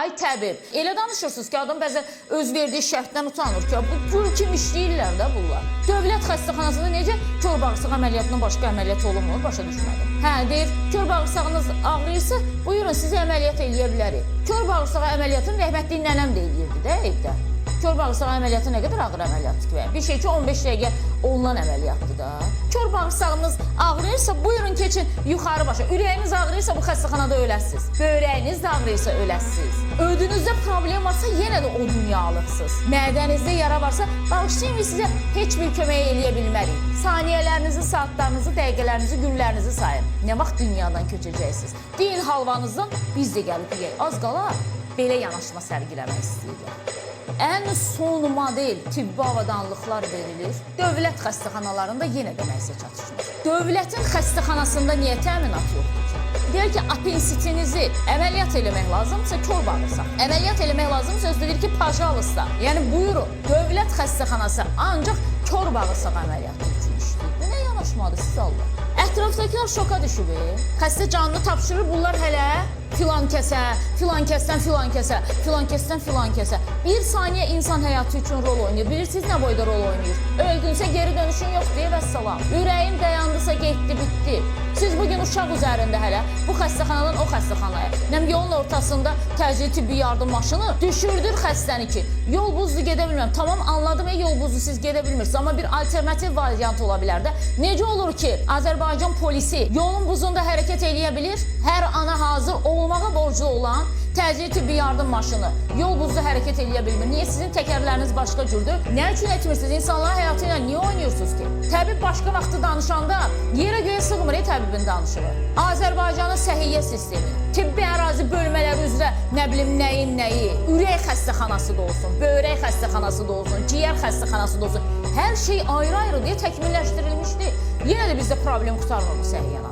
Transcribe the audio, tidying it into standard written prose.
Ay təbib, elə danışırsınız ki, adam bəzən öz verdiyi şərtdən utanır ki, bu gül kimi işləyirlər də bunlar. Dövlət xəstəxanasında necə kör bağırsaq əməliyyatından başqa əməliyyat olunmur, başa düşmədim. Hə, deyir, kör bağırsağınız ağrıyırsa, buyurun sizi əməliyyat eləyə bilərik. Kör bağırsaq əməliyyatını rəhmətli nənəm də eləyirdi də evdə. Kör bağırsaq əməliyyatı nə qədər ağır əməliyyatdır ki? Bir şey ki, 15 dəqiqə olunan əməliyyatdır da. Kör bağırsağınız ağrıyırsa, buyurun keçin yuxarı başa. Ürəyiniz ağrıyırsa, bu xəstəxanada öləsiniz. Böyrəyiniz də ağrıyırsa, öləsiniz. Ödünüzdə problem varsa, yenə də o dünyalıqsınız. Mədənizdə yara varsa, bağışlayın və sizə heç bir kömək eləyə bilmərik. Saniyələrinizi, saatlarınızı, dəqiqələrinizi, günlərinizi sayın. Nə vaxt dünyadan köçəcəksiniz? Deyin halvanızdan, biz də gəlib yiyək. Az qala belə yanaşma sərgiləmək istəyirlər. Ən son model tibbi avadanlıqlar verilir. Dövlət xəstəxanalarında yenə də nəyisə çatışmır. Dövlətin xəstəxanasında niyə təminat yoxdur ki? Deyir ki, apensitinizi əməliyyat eləmək lazımsa, kör bağırsaq. Əməliyyat eləmək lazımsa, özü deyir ki, pajalısda. Yəni, buyurun, dövlət xəstəxanası ancaq kör bağırsaq əməliyyatı üçün işləyir. Bu nə yanaşmadır siz Allah? Ətrafdakılar şoka düşüb. Xəstə canını tapşırır, bunlar hələ filan kəsə, filan kəsdən filan kəsə, filan kəsdən filan kəsə. Bir saniyə insan həyatı üçün rol oynayır. Bilirsiniz nə boyda rol oynayır? Öldünsə geri dönüşün yox deyə vəssalam. Ürəyin dayandısa getdi, bitdi. Siz bugün uşaq üzərində hələ bu xəstəxanadan o xəstəxanaya, nəm yolun ortasında təcili tibbi yardım maşını düşürdür xəstəni ki, yol buzlu gedə bilməm. Tamam, anladım, yol buzlu siz gedə bilmirsiniz, amma bir alternativ variant ola bilər də. Necə olur ki, Azərbaycan polisi yolun buzunda hərəkət eləyə bilir? Hər ana hazır olmağa borclu olan təcili tibbi yardım maşını yol buzda hərəkət eləyə bilmir. Niyə sizin təkərləriniz başqa cürdür? Nə üçün etmirsiniz? İnsanların həyatı ilə niyə oynuyorsunuz ki? Təbib başqa vaxtı danışanda yerə göyə sığmır təbibin danışığı. Azərbaycanın səhiyyə sistemi, tibbi ərazi bölmələri üzrə nə bilim nəyin nəyi, ürək xəstəxanası da olsun, böyrək xəstəxanası da olsun, ciyər xəstəxanası da olsun. Hər şey ayrı-ayrı deyə təkmilləşdirilmişdi. Yenə də bizdə problem qurtarmır bu səhiyyələr.